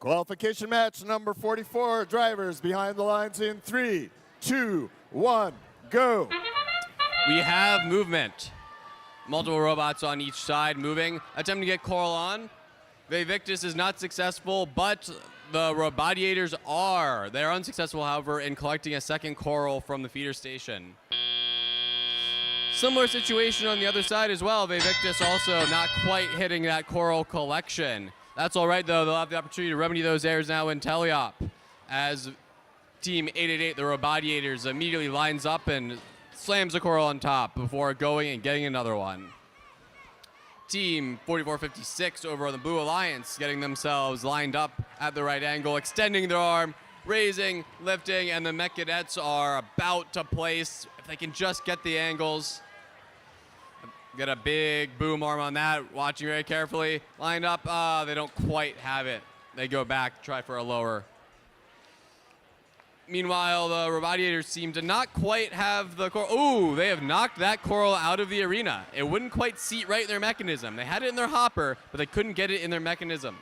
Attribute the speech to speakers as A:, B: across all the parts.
A: Qualification match number 44, drivers behind the lines in 3, 2, 1, go.
B: We have movement. Multiple robots on each side moving, attempting to get Coral on. Vivictus is not successful, but the Robadiators are. They're unsuccessful, however, in collecting a second Coral from the feeder station. Similar situation on the other side as well. Vivictus also not quite hitting that Coral collection. That's all right, though. They'll have the opportunity to remedy those errors now in Teleop as Team 888, the Robadiators, immediately lines up and slams the Coral on top before going and getting another one. Team 4456 over on the Blue Alliance getting themselves lined up at the right angle, extending their arm, raising, lifting, and the Mech Cadets are about to place. If they can just get the angles. Get a big boom arm on that, watching very carefully. Lined up, they don't quite have it. They go back, try for a lower. Meanwhile, the Robadiators seem to not quite have the Coral. Ooh, they have knocked that Coral out of the arena. It wouldn't quite seat right in their mechanism. They had it in their hopper, but they couldn't get it in their mechanism.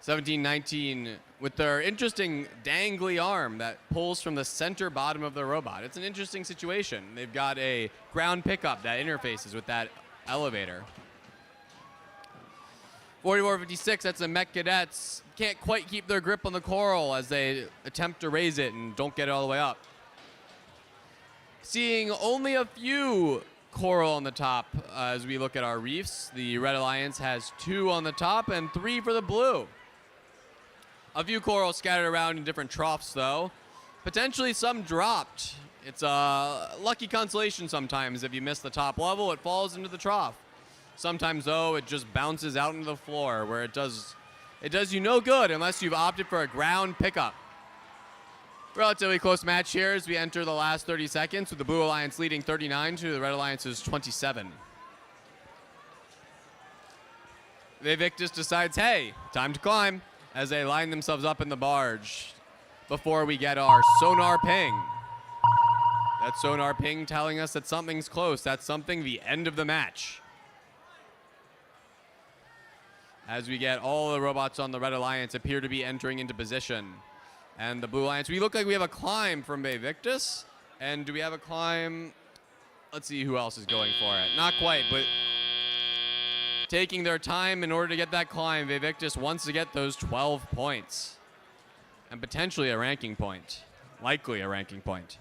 B: 17-19 with their interesting dangly arm that pulls from the center bottom of their robot. It's an interesting situation. They've got a ground pickup that interfaces with that elevator. 4456, that's the Mech Cadets. Can't quite keep their grip on the Coral as they attempt to raise it and don't get it all the way up. Seeing only a few Coral on the top as we look at our reefs. The Red Alliance has 2 on the top and 3 for the Blue. A few Coral scattered around in different troughs, though. Potentially some dropped. It's a lucky consolation sometimes. If you miss the top level, it falls into the trough. Sometimes, though, it just bounces out into the floor, where it does you no good unless you've opted for a ground pickup. Relatively close match here as we enter the last 30 seconds, with the Blue Alliance leading 39 to the Red Alliance's 27. Vivictus decides, hey, time to climb, as they line themselves up in the barge before we get our sonar ping. That sonar ping telling us that something's close. That's something the end of the match. As we get all the robots on the Red Alliance appear to be entering into position. And the Blue Alliance, we look like we have a climb from Vivictus. And do we have a climb? Let's see who else is going for it. Not quite, but taking their time in order to get that climb. Vivictus wants to get those 12 points. And potentially a ranking point. Likely a ranking point.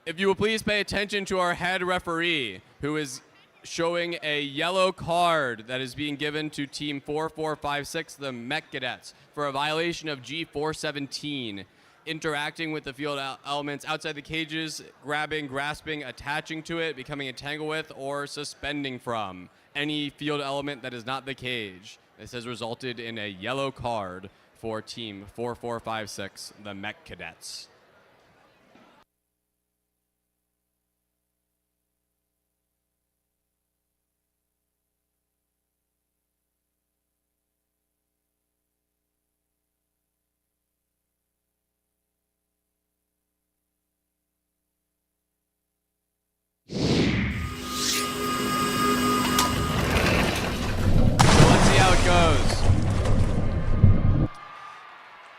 B: If you will please pay attention to our head referee, who is showing a yellow card that is being given to Team 4456, the Mech Cadets, for a violation of G417, interacting with the field elements outside the cages, grabbing, grasping, attaching to it, becoming entangled with, or suspending from any field element that is not the cage. This has resulted in a yellow card for Team 4456, the Mech Cadets.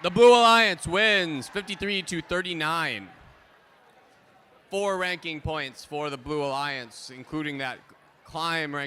B: The Blue Alliance wins 53-39. 4 ranking points for the Blue Alliance, including that climb ranking.